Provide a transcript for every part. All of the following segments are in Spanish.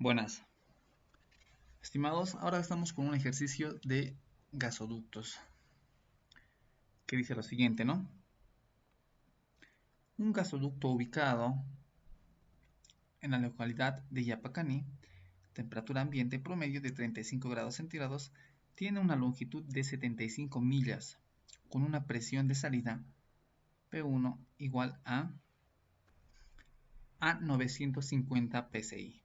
Buenas, estimados, ahora estamos con un ejercicio de gasoductos que dice lo siguiente, ¿no? Un gasoducto ubicado en la localidad de Yapacani, temperatura ambiente promedio de 35 grados centígrados, tiene una longitud de 75 millas con una presión de salida P1 igual a 950 psi.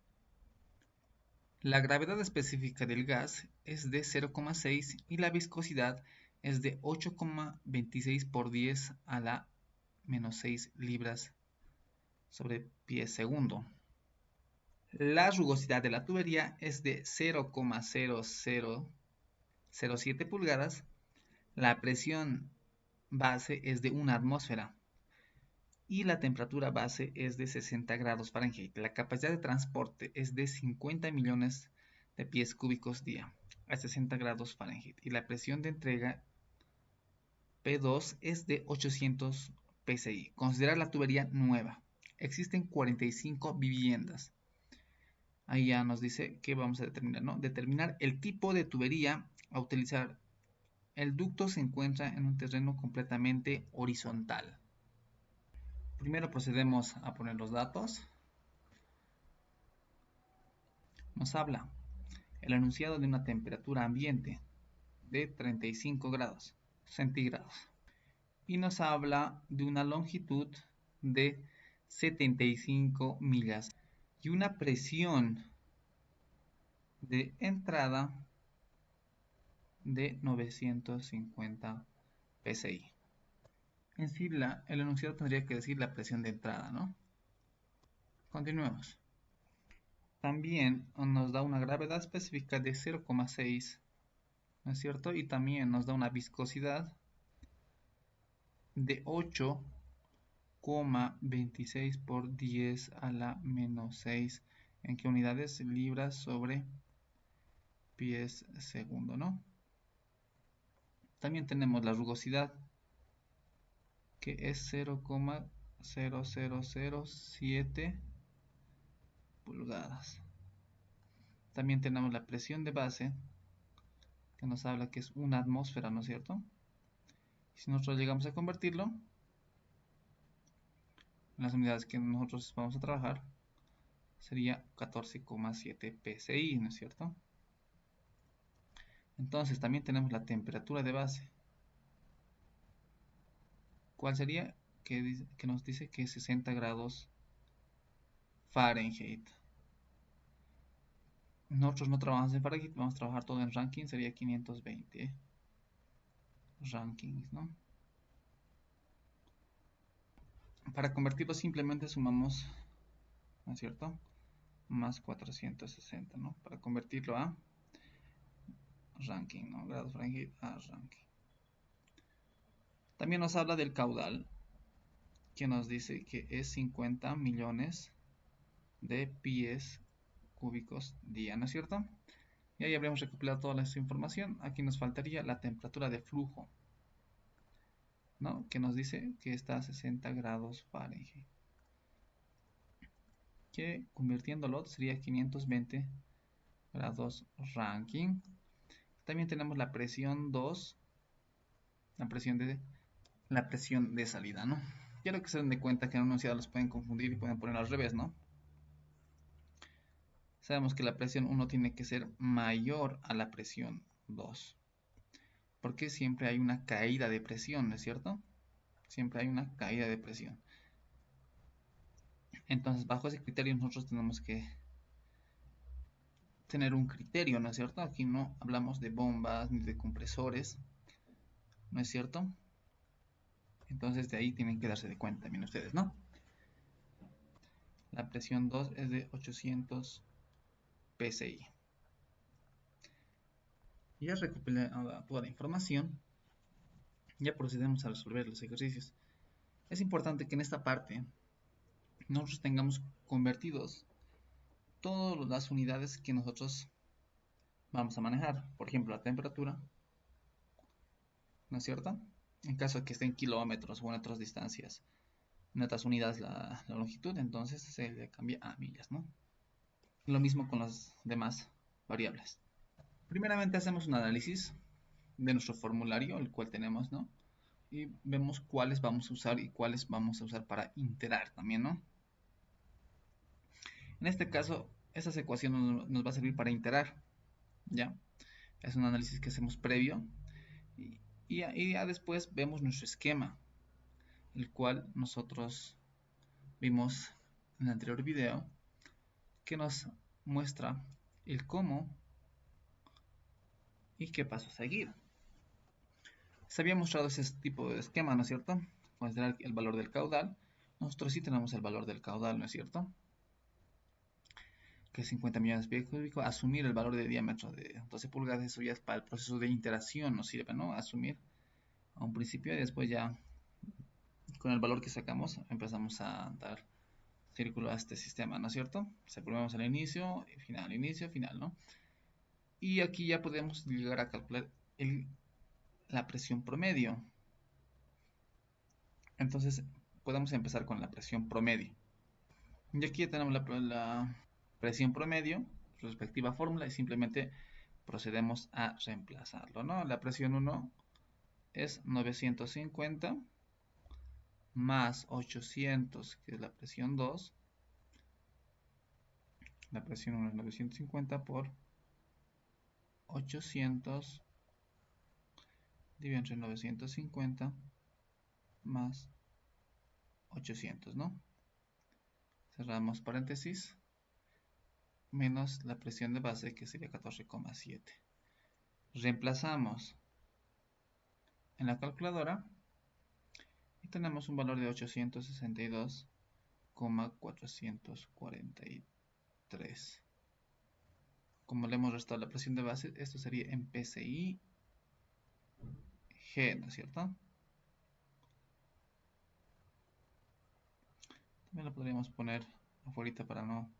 La gravedad específica del gas es de 0,6 y la viscosidad es de 8,26 por 10 a la menos 6 libras sobre pie segundo. La rugosidad de la tubería es de 0,0007 pulgadas. La presión base es de 1 atmósfera y la temperatura base es de 60 grados Fahrenheit. La capacidad de transporte es de 50 millones de pies cúbicos día a 60 grados Fahrenheit y la presión de entrega P2 es de 800 psi. Considerar la tubería nueva. Existen 45 viviendas. Ahí ya nos dice que vamos a determinar, ¿no? Determinar el tipo de tubería a utilizar. El ducto se encuentra en un terreno completamente horizontal. Primero procedemos a poner los datos. Nos habla el enunciado de una temperatura ambiente de 35 grados centígrados y nos habla de una longitud de 75 millas y una presión de entrada de 950 psi. En sí, el enunciado tendría que decir la presión de entrada, ¿no? Continuemos. También nos da una gravedad específica de 0,6, ¿no es cierto? Y también nos da una viscosidad de 8,26 por 10 a la menos 6, ¿en qué unidades? Libras sobre pies segundo, ¿no? También tenemos la rugosidad, que es 0,0007 pulgadas. También tenemos la presión de base, que nos habla que es una atmósfera, ¿no es cierto? Si nosotros llegamos a convertirlo en las unidades que nosotros vamos a trabajar, sería 14,7 psi, ¿no es cierto? Entonces también tenemos la temperatura de base. ¿Cuál sería? Que nos dice que es 60 grados Fahrenheit. Nosotros no trabajamos en Fahrenheit, vamos a trabajar todo en Rankine, sería 520 Rankines, ¿no? Para convertirlo simplemente sumamos, ¿no es cierto? Más 460, ¿no? Para convertirlo a Rankine, ¿no? Grados Fahrenheit a Rankine. También nos habla del caudal, que nos dice que es 50 millones de pies cúbicos día, ¿no es cierto? Y ahí habríamos recopilado toda esta información. Aquí nos faltaría la temperatura de flujo, ¿no? Que nos dice que está a 60 grados Fahrenheit. Que convirtiéndolo sería 520 grados Rankine. También tenemos la presión 2, la presión de salida, ¿no? Quiero que se den de cuenta que en una unidad los pueden confundir y pueden poner al revés, ¿no? Sabemos que la presión 1 tiene que ser mayor a la presión 2. Porque siempre hay una caída de presión, ¿no es cierto? Siempre hay una caída de presión. Entonces, bajo ese criterio nosotros tenemos que tener un criterio, ¿no es cierto? Aquí no hablamos de bombas ni de compresores, ¿no es cierto? Entonces de ahí tienen que darse de cuenta también ustedes, ¿no? La presión 2 es de 800 psi. Ya recopilada toda la información, ya procedemos a resolver los ejercicios. Es importante que en esta parte nosotros tengamos convertidos todas las unidades que nosotros vamos a manejar. Por ejemplo, la temperatura, ¿no es cierto? En caso de que esté en kilómetros o en otras distancias, en otras unidades la longitud, entonces se le cambia a millas, ¿no? Lo mismo con las demás variables. Primeramente hacemos un análisis de nuestro formulario, el cual tenemos, ¿no? Y vemos cuáles vamos a usar y cuáles vamos a usar para iterar también, ¿no? En este caso, esas ecuaciones nos va a servir para iterar, ¿ya? Es un análisis que hacemos previo y ya después vemos nuestro esquema, el cual nosotros vimos en el anterior video, que nos muestra el cómo y qué paso seguir. Se había mostrado ese tipo de esquema, ¿no es cierto? Considerar el valor del caudal. Nosotros sí tenemos el valor del caudal, ¿no es cierto? Que es 50 millones de pies cúbicos. Asumir el valor de diámetro de 12 pulgadas, eso ya es para el proceso de iteración, nos sirve, ¿no? Asumir a un principio y después ya con el valor que sacamos empezamos a dar círculo a este sistema, ¿no es cierto? Se volvemos al inicio, final, ¿no? Y aquí ya podemos llegar a calcular la presión promedio. Entonces podemos empezar con la presión promedio. Y aquí ya tenemos la presión promedio, su respectiva fórmula, y simplemente procedemos a reemplazarlo, ¿no? La presión 1 es 950 más 800, que es la presión 2. La presión 1 es 950 por 800 dividido entre 950 más 800, ¿no? Cerramos paréntesis, menos la presión de base, que sería 14,7. Reemplazamos en la calculadora y tenemos un valor de 862,443. Como le hemos restado la presión de base, esto sería en PSI G, ¿no es cierto? También lo podríamos poner afuera para no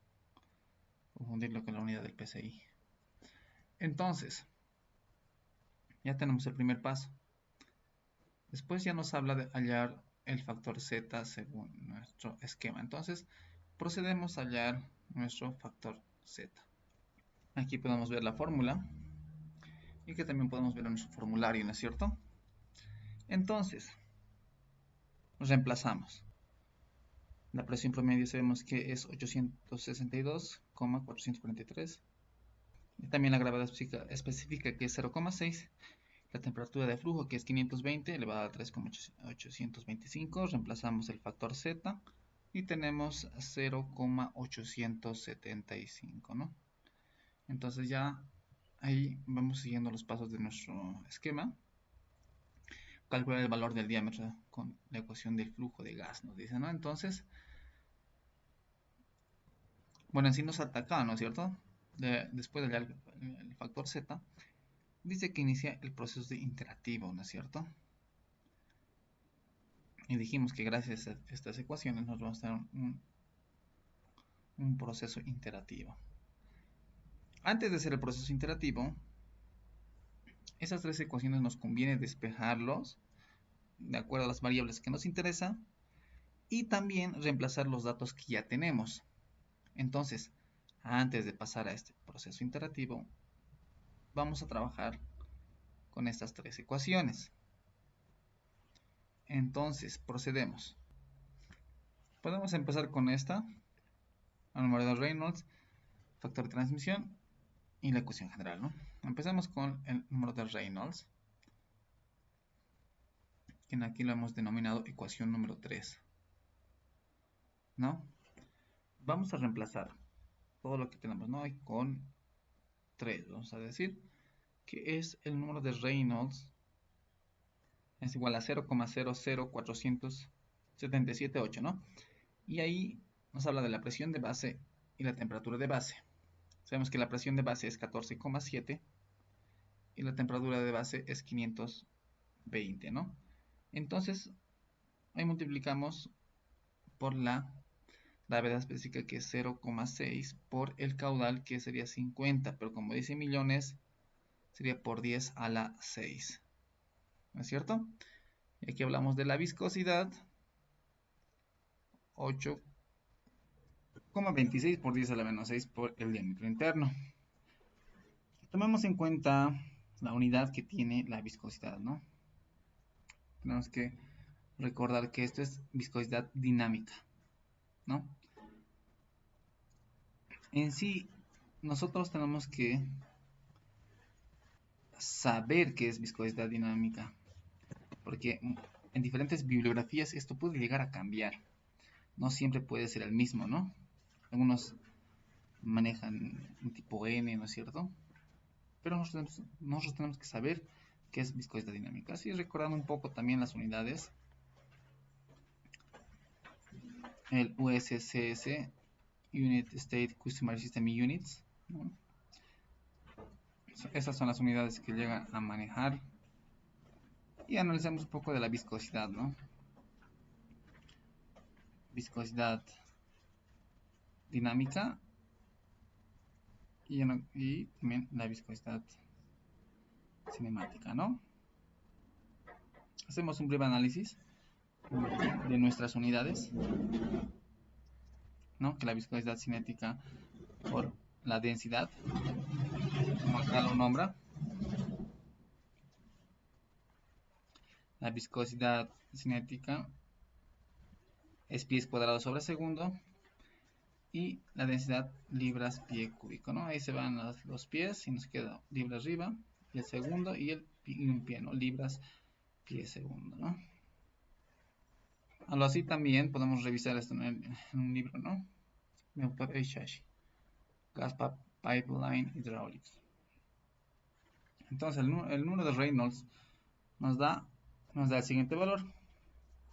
confundirlo con la unidad del PSI. Entonces, ya tenemos el primer paso. Después ya nos habla de hallar el factor Z según nuestro esquema. Entonces, procedemos a hallar nuestro factor Z. Aquí podemos ver la fórmula y que también podemos ver en nuestro formulario, ¿no es cierto? Entonces, reemplazamos. La presión promedio sabemos que es 862,443. Y también la gravedad específica que es 0,6. La temperatura de flujo que es 520 elevada a 3,825. Reemplazamos el factor Z y tenemos 0,875, ¿no? Entonces ya ahí vamos siguiendo los pasos de nuestro esquema. Calcular el valor del diámetro con la ecuación del flujo de gas, nos dice, ¿no? Entonces, bueno, en sí nos ataca, ¿no es cierto? Después del factor Z, dice que inicia el proceso de iterativo, ¿no es cierto? Y dijimos que gracias a estas ecuaciones nos vamos a dar un proceso iterativo. Antes de hacer el proceso iterativo, esas tres ecuaciones nos conviene despejarlos de acuerdo a las variables que nos interesan y también reemplazar los datos que ya tenemos. Entonces, antes de pasar a este proceso iterativo, vamos a trabajar con estas tres ecuaciones. Entonces, procedemos. Podemos empezar con esta, el número de Reynolds, factor de transmisión y la ecuación general, ¿no? Empezamos con el número de Reynolds, que aquí lo hemos denominado ecuación número 3, ¿no? Vamos a reemplazar todo lo que tenemos, ¿no? Con 3, vamos a decir que es el número de Reynolds es igual a 0,00477,8, ¿no? Y ahí nos habla de la presión de base y la temperatura de base. Sabemos que la presión de base es 14,7 y la temperatura de base es 520, ¿no? Entonces, ahí multiplicamos por la gravedad específica, que es 0,6, por el caudal, que sería 50, pero como dice millones, sería por 10 a la 6, ¿no es cierto? Y aquí hablamos de la viscosidad, 26 por 10 a la menos 6 por el diámetro interno. Tomemos en cuenta la unidad que tiene la viscosidad, ¿no? Tenemos que recordar que esto es viscosidad dinámica, ¿no? En sí, nosotros tenemos que saber qué es viscosidad dinámica, porque en diferentes bibliografías esto puede llegar a cambiar. No siempre puede ser el mismo, ¿no? Algunos manejan un tipo N, ¿no es cierto? Pero nosotros tenemos que saber qué es viscosidad dinámica. Así recordando un poco también las unidades. El USCS, Unit State Customary System Units, ¿no? Esas son las unidades que llegan a manejar. Y analizamos un poco de la viscosidad, ¿no? Viscosidad dinámica y también la viscosidad cinemática, ¿no? Hacemos un breve análisis de nuestras unidades, ¿no? Que la viscosidad cinética por la densidad, como acá lo nombra. La viscosidad cinética es pies cuadrados sobre segundo y la densidad libras pie cúbico, ¿no? Ahí se van los pies y nos queda libras arriba y el segundo y un pie, ¿no? Libras pie segundo, ¿no? Algo así también podemos revisar esto en un libro, ¿no? Gas Pipeline Hydraulics. Entonces el número de Reynolds nos da el siguiente valor,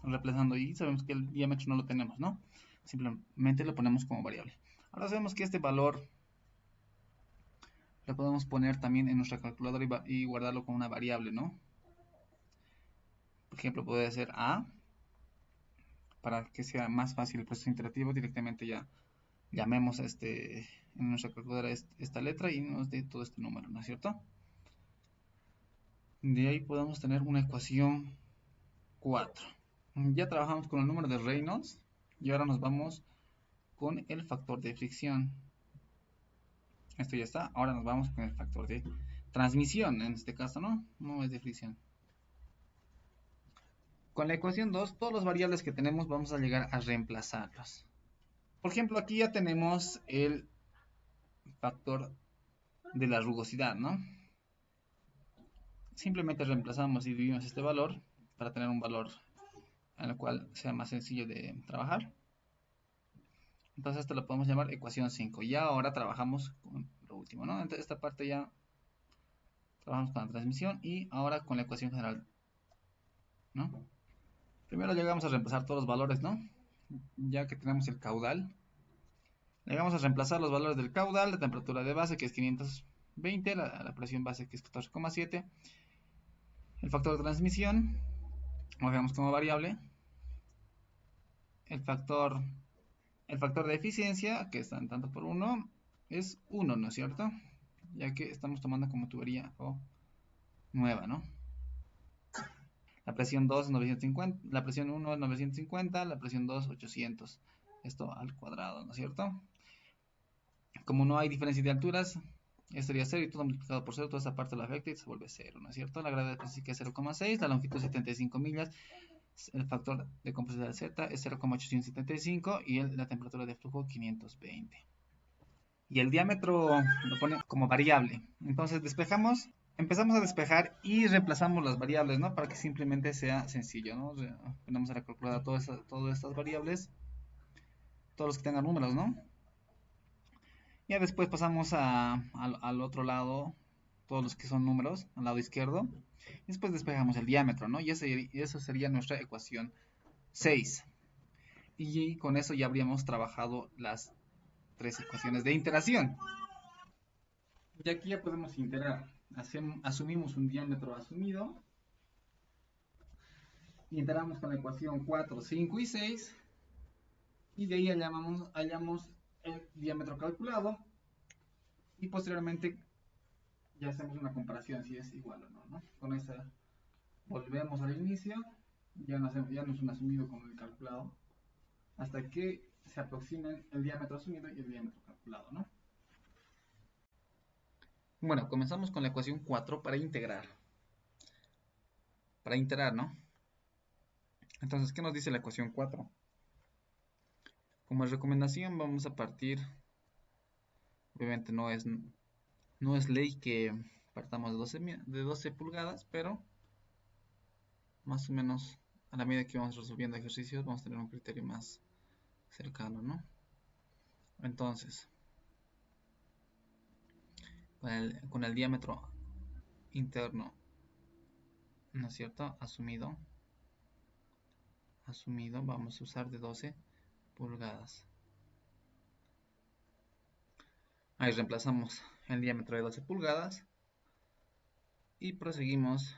reemplazando, y sabemos que el diámetro no lo tenemos, ¿no? Simplemente lo ponemos como variable. Ahora sabemos que este valor lo podemos poner también en nuestra calculadora y guardarlo como una variable, ¿no? Por ejemplo, puede ser A, para que sea más fácil el proceso interactivo, directamente ya llamemos en nuestra calculadora esta letra y nos dé todo este número, ¿no es cierto? De ahí podemos tener una ecuación 4. Ya trabajamos con el número de Reynolds y ahora nos vamos con el factor de fricción. Esto ya está. Ahora nos vamos con el factor de transmisión, en este caso, ¿no? No es de fricción. Con la ecuación 2, todas las variables que tenemos vamos a llegar a reemplazarlas. Por ejemplo, aquí ya tenemos el factor de la rugosidad, ¿no? Simplemente reemplazamos y dividimos este valor para tener un valor en el cual sea más sencillo de trabajar. Entonces esto lo podemos llamar ecuación 5. Y ahora trabajamos con lo último, ¿no? Entonces esta parte ya trabajamos con la transmisión y ahora con la ecuación general, ¿no? Primero llegamos a reemplazar todos los valores, ¿no? Ya que tenemos el caudal, llegamos a reemplazar los valores del caudal, la temperatura de base que es 520, la presión base que es 14,7, el factor de transmisión, lo dejamos como variable, el factor de eficiencia, que está en tanto por 1, es 1, ¿no es cierto? Ya que estamos tomando como tubería nueva, ¿no? La presión 2 es 950, la presión 1 es 950, la presión 2 800. Esto al cuadrado, ¿no es cierto? Como no hay diferencia de alturas, esto sería 0 y todo multiplicado por 0, toda esta parte lo afecta y se vuelve 0, ¿no es cierto? La gravedad específica es 0,6, la longitud 75 millas, el factor de compresión Z es 0,875 y la temperatura de flujo 520. Y el diámetro lo pone como variable. Entonces empezamos a despejar y reemplazamos las variables, ¿no? Para que simplemente sea sencillo, ¿no? Ponemos a la calculadora todas estas variables, todos los que tengan números, ¿no? Ya después pasamos al otro lado, todos los que son números, al lado izquierdo. Y después despejamos el diámetro, ¿no? Y eso sería nuestra ecuación 6. Y con eso ya habríamos trabajado las 3 ecuaciones de iteración. Y aquí ya podemos iterar. Asumimos un diámetro asumido. Iteramos con la ecuación 4, 5 y 6. Y de ahí hallamos el diámetro calculado. Y posteriormente ya hacemos una comparación si es igual o no, ¿no? Con esta volvemos al inicio. Ya no es un asumido como el calculado. Hasta que se aproximen el diámetro asumido y el diámetro calculado, ¿no? Bueno, comenzamos con la ecuación 4 para integrar. Para integrar, ¿no? Entonces, ¿qué nos dice la ecuación 4? Como recomendación vamos a partir, obviamente no es ley que partamos de 12 pulgadas, pero más o menos a la medida que vamos resolviendo ejercicios vamos a tener un criterio más cercano, ¿no? Entonces, con el diámetro interno, ¿no es cierto? Asumido, vamos a usar de 12 pulgadas. Ahí reemplazamos el diámetro de 12 pulgadas y proseguimos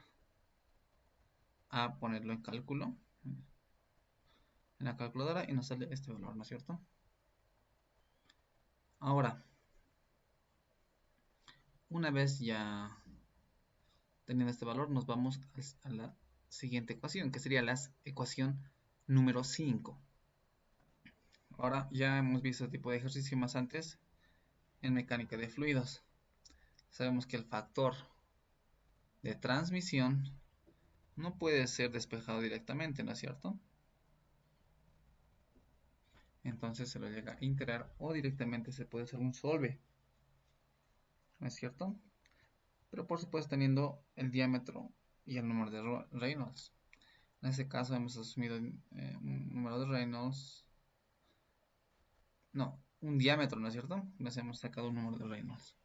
a ponerlo en cálculo, en la calculadora, y nos sale este valor, ¿no es cierto? Ahora, una vez ya teniendo este valor, nos vamos a la siguiente ecuación, que sería la ecuación número 5. Ahora ya hemos visto este tipo de ejercicio más antes en mecánica de fluidos. Sabemos que el factor de transmisión no puede ser despejado directamente, ¿no es cierto? Entonces se lo llega a integrar o directamente se puede hacer un solve, ¿no es cierto? Pero por supuesto teniendo el diámetro y el número de Reynolds. En este caso hemos asumido un número de Reynolds, no, un diámetro, ¿no es cierto? Nos hemos sacado un número de Reynolds.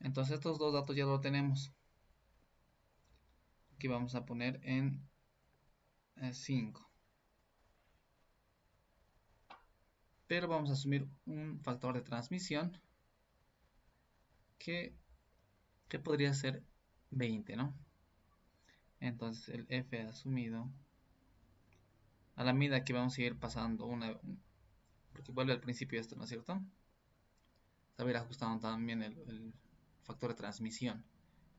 Entonces estos dos datos ya lo tenemos. Aquí vamos a poner en 5. Pero vamos a asumir un factor de transmisión que podría ser 20, ¿no? Entonces el F asumido, a la medida que vamos a ir pasando porque vuelve al principio esto, ¿no es cierto? Se va a ir ajustando también el factor de transmisión.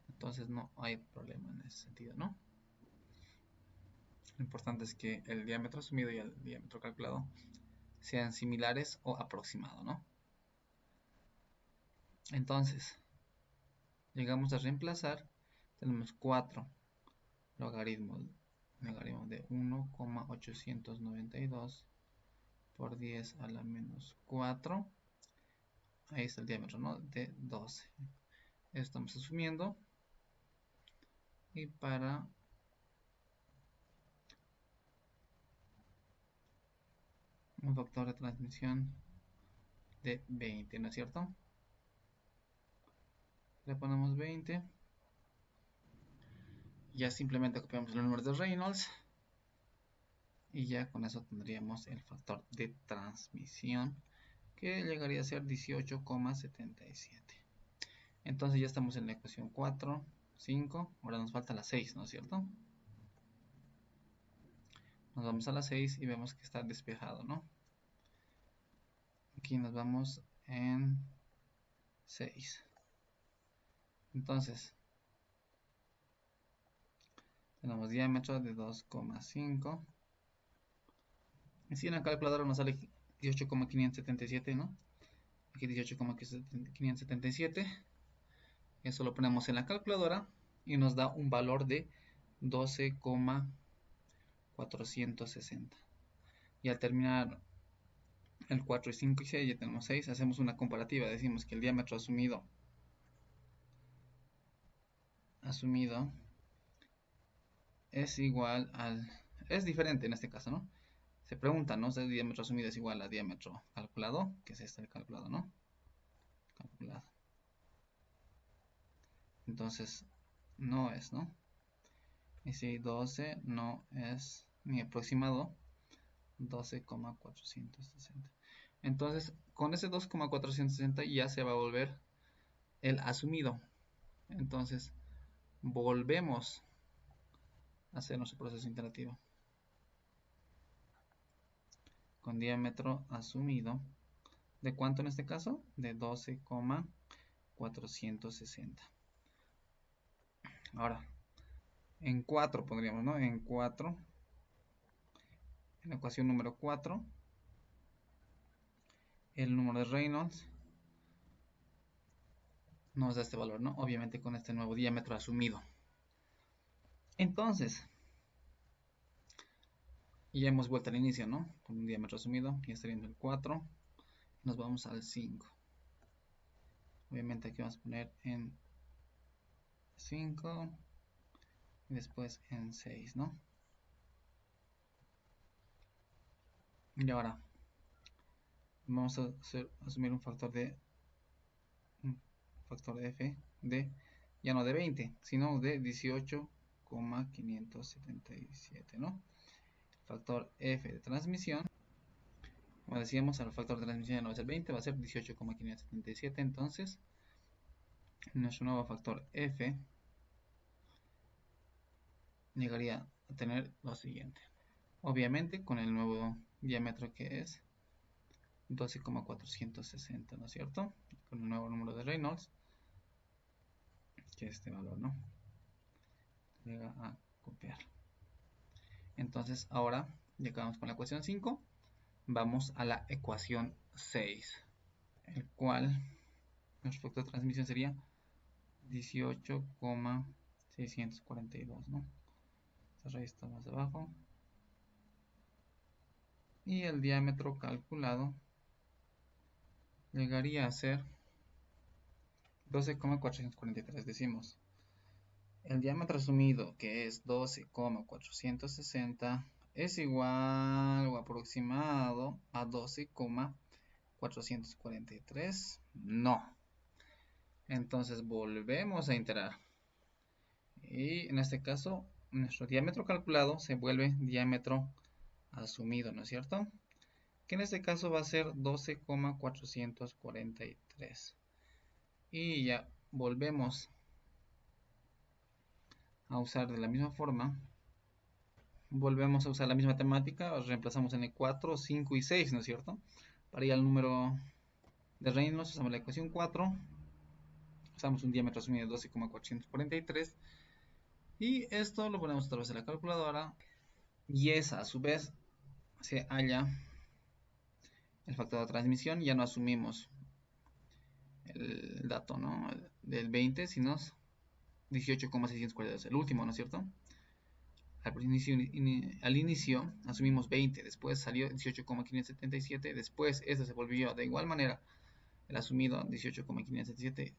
Entonces no hay problema en ese sentido, ¿no? Lo importante es que el diámetro asumido y el diámetro calculado sean similares o aproximados, ¿no? Entonces, llegamos a reemplazar, tenemos 4 logaritmos de 1,892 por 10 a la menos 4. Ahí está el diámetro, ¿no? De 12. Estamos asumiendo. Y para un factor de transmisión de 20, ¿no es cierto? Le ponemos 20. Ya simplemente copiamos el número de Reynolds. Y ya con eso tendríamos el factor de transmisión, que llegaría a ser 18,77. Entonces ya estamos en la ecuación 4, 5. Ahora nos falta la 6, ¿no es cierto? Nos vamos a la 6 y vemos que está despejado, ¿no? Aquí nos vamos en 6. Entonces, tenemos diámetro de 2,5. Y si en la calculadora nos sale 18,577, ¿no? Aquí 18,577. Eso lo ponemos en la calculadora y nos da un valor de 12,460. Y al terminar el 4 y 5 y 6 ya tenemos 6. Hacemos una comparativa. Decimos que el diámetro asumido es igual al... Es diferente en este caso, ¿no? Se pregunta, ¿no? Si el diámetro asumido es igual al diámetro calculado, que es este el calculado, ¿no? Calculado. Entonces, no es, ¿no? Y si 12 no es ni aproximado, 12,460. Entonces, con ese 2,460 ya se va a volver el asumido. Entonces, volvemos a hacer nuestro proceso iterativo. Con diámetro asumido. ¿De cuánto en este caso? De 12,460. Ahora, en 4 pondríamos, ¿no? En 4, en la ecuación número 4, el número de Reynolds nos da este valor, ¿no? Obviamente con este nuevo diámetro asumido. Entonces, ya hemos vuelto al inicio, ¿no? Con un diámetro asumido, ya está viendo el 4. Nos vamos al 5. Obviamente aquí vamos a poner en 5 y después en 6, ¿no? Y ahora vamos a asumir un factor de f de, ya no de 20, sino de 18,577, ¿no? Factor f de transmisión, como decíamos, el factor de transmisión ya no va a ser 20, va a ser 18,577. Entonces nuestro nuevo factor f llegaría a tener lo siguiente, obviamente con el nuevo diámetro que es 12,460, ¿no es cierto? Con el nuevo número de Reynolds, que es este valor, ¿no? Llega a copiarlo. Entonces ahora ya acabamos con la ecuación 5, vamos a la ecuación 6, el cual nuestro factor de transmisión sería 18,642, ¿no? Esta raíz está más abajo. Y el diámetro calculado llegaría a ser 12,443. Decimos, el diámetro asumido, que es 12,460, es igual o aproximado a 12,443. No. Entonces volvemos a iterar. Y en este caso, nuestro diámetro calculado se vuelve diámetro asumido, ¿no es cierto? Que en este caso va a ser 12,443. Y ya volvemos a usar de la misma forma. Volvemos a usar la misma temática, reemplazamos en el 4, 5 y 6, ¿no es cierto? Para ir al número de Reynolds usamos la ecuación 4, usamos un diámetro asumido de 12,443 y esto lo ponemos otra vez en la calculadora y esa a su vez se halla el factor de transmisión. Ya no asumimos el dato, ¿no? Del 20, sino 18,642, el último, ¿no es cierto? Al inicio asumimos 20, después salió 18,577, después este se volvió de igual manera el asumido 18,577,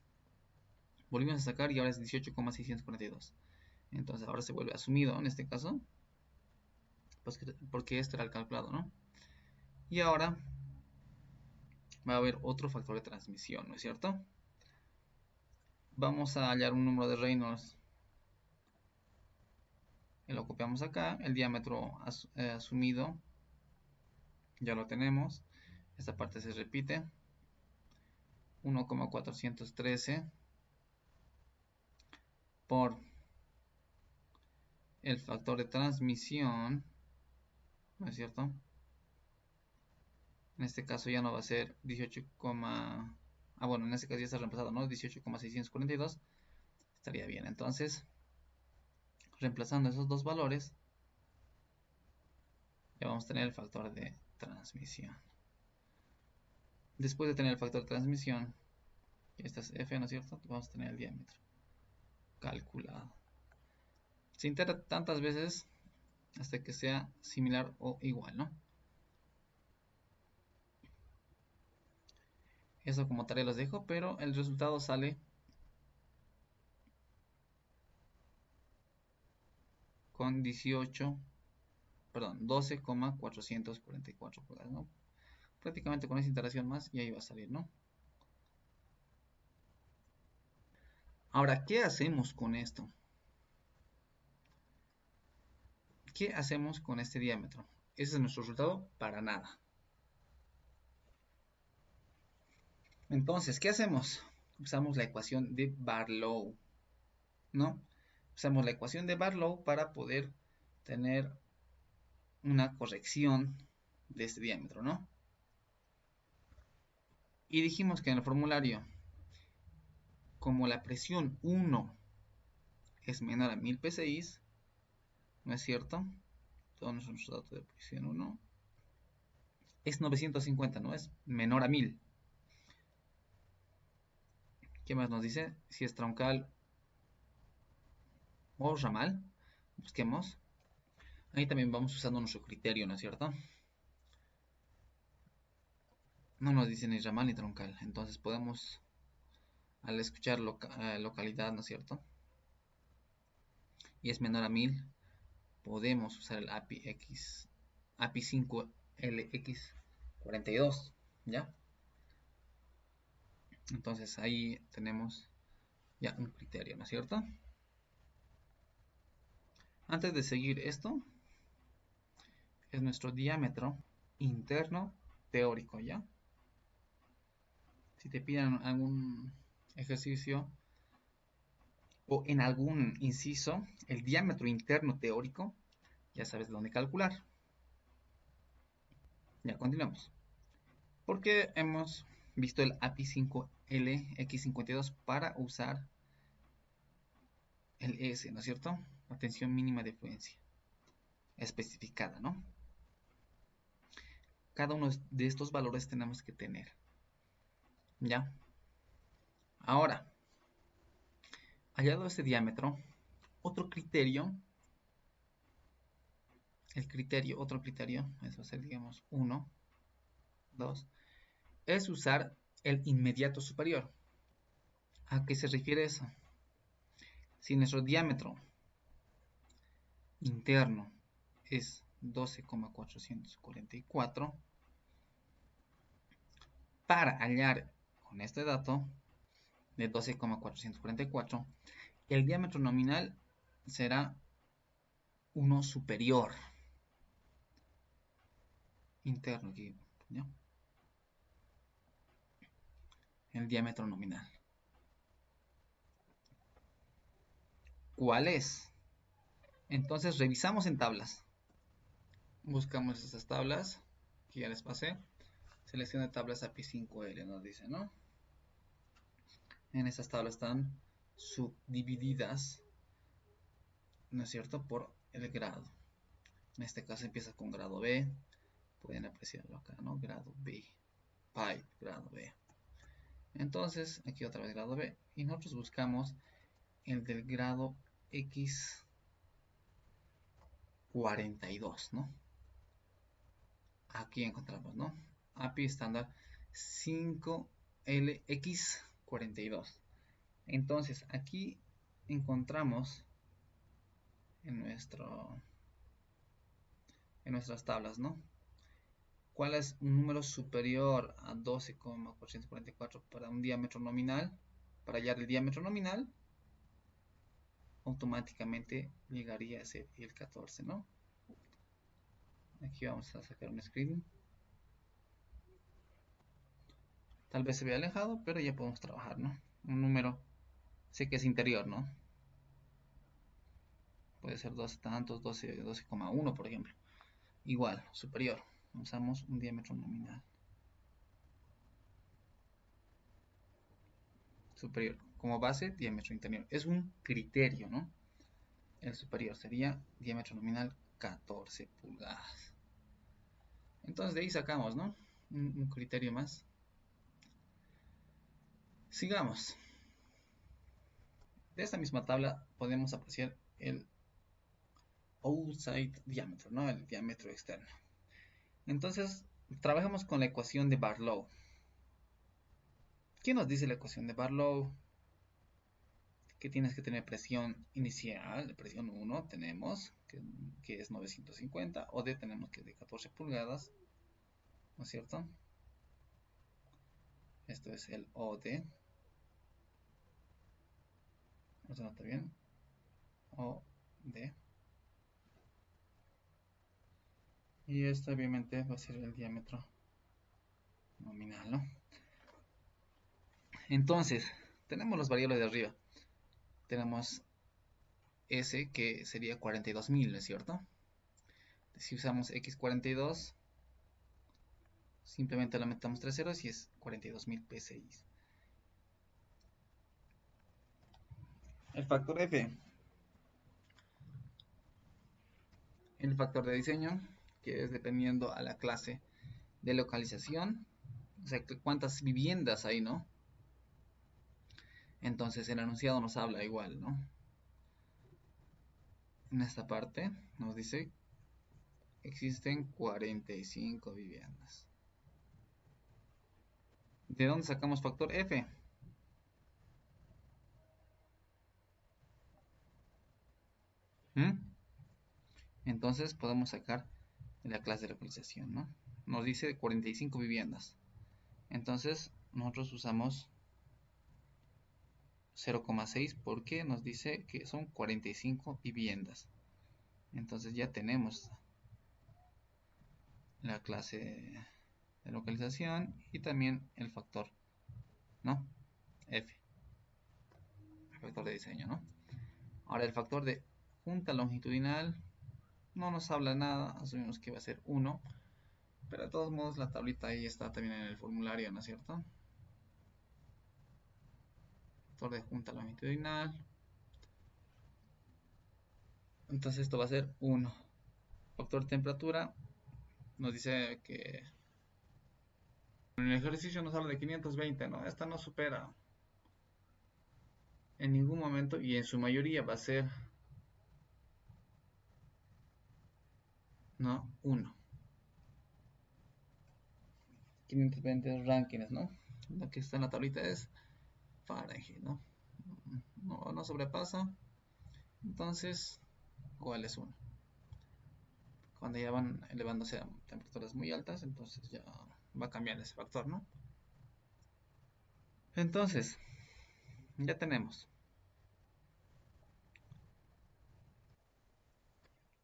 volvimos a sacar y ahora es 18,642. Entonces ahora se vuelve asumido en este caso, pues porque este era el calculado, ¿no? Y ahora va a haber otro factor de transmisión, ¿no es cierto? Vamos a hallar un número de Reynolds, lo copiamos acá, el diámetro asumido ya lo tenemos, esta parte se repite, 1,413 por el factor de transmisión, ¿no es cierto? En este caso ya no va a ser 18, bueno, en este caso ya está reemplazado, ¿no? 18,642 estaría bien. Entonces, reemplazando esos dos valores, ya vamos a tener el factor de transmisión. Después de tener el factor de transmisión, esta es F, ¿no es cierto? Vamos a tener el diámetro calculado. Se integra tantas veces hasta que sea similar o igual, ¿no? Eso como tarea los dejo, pero el resultado sale con 12,444 pulgadas, ¿no? Prácticamente con esa iteración más y ahí va a salir, ¿no? Ahora, ¿qué hacemos con esto? ¿Qué hacemos con este diámetro? Ese es nuestro resultado, para nada. Entonces, ¿qué hacemos? Usamos la ecuación de Barlow, ¿no? Usamos la ecuación de Barlow para poder tener una corrección de este diámetro, ¿no? Y dijimos que en el formulario, como la presión 1 es menor a 1000 psi, ¿no es cierto? Todos nuestros datos de presión 1 es 950, ¿no? Es menor a 1000. ¿Qué más nos dice? Si es troncal o ramal, busquemos. Ahí también vamos usando nuestro criterio, ¿no es cierto? No nos dice ni ramal ni troncal, entonces podemos, al escuchar localidad, ¿no es cierto? Y es menor a 1000, podemos usar el API 5LX42, ¿ya? Entonces ahí tenemos ya un criterio, ¿no es cierto? Antes de seguir esto, es nuestro diámetro interno teórico, ¿ya? Si te piden algún ejercicio o en algún inciso, el diámetro interno teórico, ya sabes de dónde calcular. Ya continuamos. Porque hemos visto el API 5LX52 para usar el ES, ¿no es cierto? La tensión mínima de fluencia especificada, ¿no? Cada uno de estos valores tenemos que tener. ¿Ya? Ahora, hallado este diámetro, otro criterio, otro criterio, eso va a ser, digamos, 1, 2, es usar el inmediato superior. ¿A qué se refiere eso? Si nuestro diámetro interno es 12,444, para hallar con este dato de 12,444, el diámetro nominal será 1 superior interno aquí, ¿ya? El diámetro nominal. ¿Cuál es? Entonces revisamos en tablas. Buscamos esas tablas que ya les pasé. Selecciona tablas API 5L, nos dice, ¿no? En esas tablas están subdivididas, ¿no es cierto?, por el grado. En este caso empieza con grado B. Pueden apreciarlo acá, ¿no? Grado B. Pipe, grado B. Entonces, aquí otra vez grado B. Y nosotros buscamos el del grado X42, ¿no? Aquí encontramos, ¿no? API estándar 5LX42. Entonces, aquí encontramos en nuestras tablas, ¿no? ¿Cuál es un número superior a 12,444 para un diámetro nominal? Para hallar el diámetro nominal, automáticamente llegaría a ser el 14, ¿no? Aquí vamos a sacar un screen. Tal vez se vea alejado, pero ya podemos trabajar, ¿no? Un número, sé que es interior, ¿no? Puede ser 12 tantos, 12,1 por ejemplo. Igual, superior. Usamos un diámetro nominal. Superior. Como base, diámetro interior. Es un criterio, ¿no? El superior sería diámetro nominal 14 pulgadas. Entonces de ahí sacamos, ¿no? Un criterio más. Sigamos. De esta misma tabla podemos apreciar el outside diámetro, ¿no? El diámetro externo. Entonces, trabajamos con la ecuación de Barlow. ¿Qué nos dice la ecuación de Barlow? Que tienes que tener presión inicial, presión 1 tenemos, que es 950, o D tenemos que es de 14 pulgadas, ¿no es cierto? Esto es el OD. ¿No se nota bien? OD. Y esto obviamente va a ser el diámetro nominal, ¿no? Entonces, tenemos las variables de arriba. Tenemos S, que sería 42.000, ¿no es cierto? Si usamos X42, simplemente le metamos 3 ceros y es 42.000 PSI. El factor F, el factor de diseño, que es dependiendo a la clase de localización, o sea, cuántas viviendas hay, ¿no? Entonces el enunciado nos habla igual, ¿no? En esta parte nos dice existen 45 viviendas. ¿De dónde sacamos factor F? ¿Mm? Entonces podemos sacar de la clase de localización, ¿no? Nos dice 45 viviendas. Entonces nosotros usamos 0,6 porque nos dice que son 45 viviendas. Entonces ya tenemos la clase de localización y también el factor, ¿no? F, el factor de diseño, ¿no? Ahora el factor de junta longitudinal no nos habla nada, asumimos que va a ser 1, pero de todos modos la tablita ahí está también en el formulario, ¿no es cierto? Factor de junta longitudinal. Entonces esto va a ser 1. Factor de temperatura nos dice que en el ejercicio nos habla de 520, ¿no? Esta no supera en ningún momento y en su mayoría va a ser, ¿no? 1. 520 rankings, ¿no? Lo que está en la tablita es Fahrenheit, ¿no? No sobrepasa, entonces igual es 1. Cuando ya van elevándose a temperaturas muy altas, entonces ya va a cambiar ese factor, ¿no? Entonces, ya tenemos.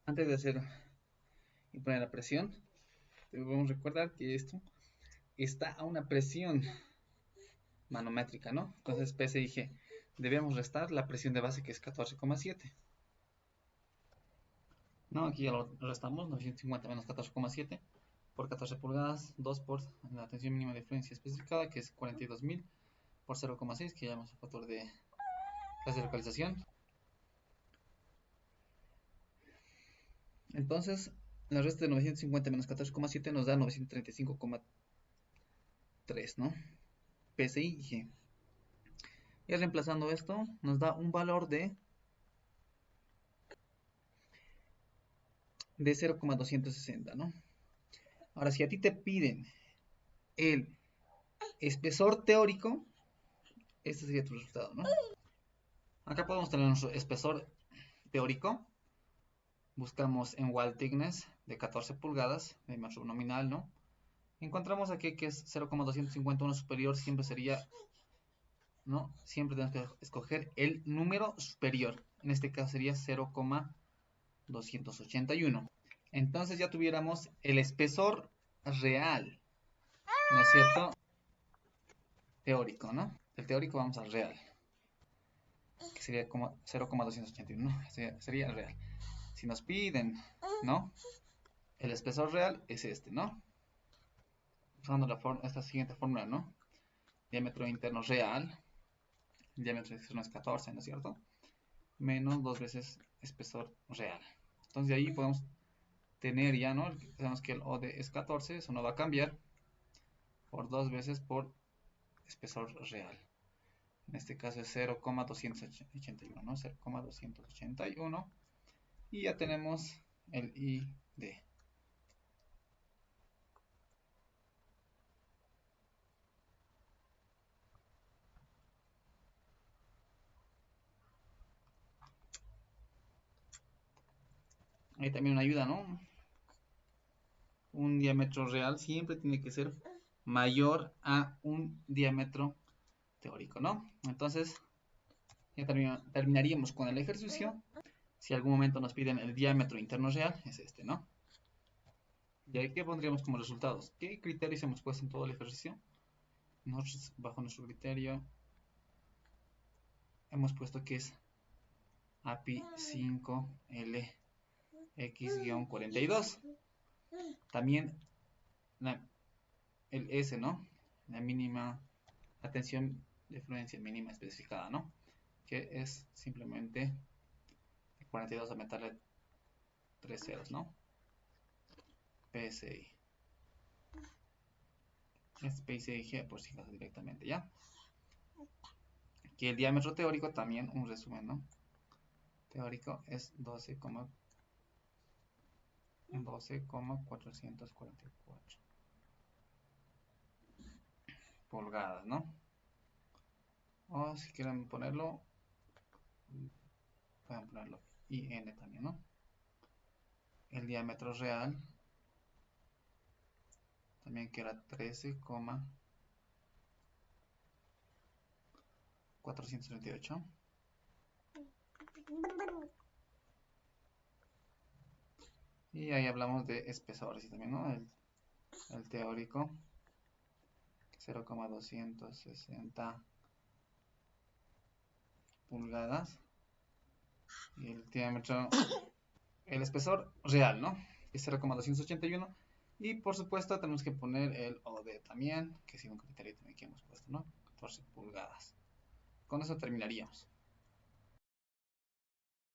Antes de hacer y poner la presión, debemos recordar que esto está a una presión manométrica, ¿no? Entonces, P, y G. Debemos restar la presión de base que es 14,7. ¿No? Aquí ya lo restamos, 950 menos 14,7 por 14 pulgadas, 2 por la tensión mínima de fluencia especificada, que es 42.000 por 0,6, que llamamos el factor de clase de localización. Entonces, la resta de 950 menos 14,7 nos da 935,3, ¿no? PSI y G. Y reemplazando esto, nos da un valor de 0,260, ¿no? Ahora, si a ti te piden el espesor teórico, este sería tu resultado, ¿no? Acá podemos tener nuestro espesor teórico. Buscamos en wall thickness de 14 pulgadas, de metro nominal, ¿no? Encontramos aquí que es 0,251 superior, siempre sería, ¿no? Siempre tenemos que escoger el número superior. En este caso sería 0,281. Entonces ya tuviéramos el espesor real, ¿no es cierto? Teórico, ¿no? Del teórico vamos al real, que sería como 0,281, ¿no? Sería el real. Si nos piden, ¿no? El espesor real es este, ¿no? Usando esta siguiente fórmula, ¿no? Diámetro interno real, el diámetro externo es 14, ¿no es cierto? Menos 2 veces espesor real. Entonces de ahí podemos tener ya, ¿no? Sabemos que el OD es 14, eso no va a cambiar, por 2 veces por espesor real. En este caso es 0,281, ¿no? 0,281. Y ya tenemos el ID. Ahí también una ayuda, ¿no? Un diámetro real siempre tiene que ser mayor a un diámetro teórico, ¿no? Entonces, ya terminaríamos con el ejercicio. Si algún momento nos piden el diámetro interno real, es este, ¿no? ¿Y ahí qué pondríamos como resultados? ¿Qué criterios hemos puesto en todo el ejercicio? Nosotros, bajo nuestro criterio, hemos puesto que es API 5LX-42. También el S, ¿no? La mínima, la tensión de fluencia mínima especificada, ¿no? Que es simplemente 42 aumentarle 3 ceros, ¿no? PSI. Space eje por siglas directamente, ¿ya? Aquí el diámetro teórico también, un resumen, ¿no? Teórico es 12,444 pulgadas, ¿no? O si quieren ponerlo, pueden ponerlo IN también, ¿no? El diámetro real también que era 13,438. Y ahí hablamos de espesores y también, ¿no? El teórico 0,260 pulgadas. Y el diámetro, el espesor real, ¿no? Es 0,281. Y por supuesto tenemos que poner el OD también, que es un criterio también que hemos puesto, ¿no? 14 pulgadas. Con eso terminaríamos.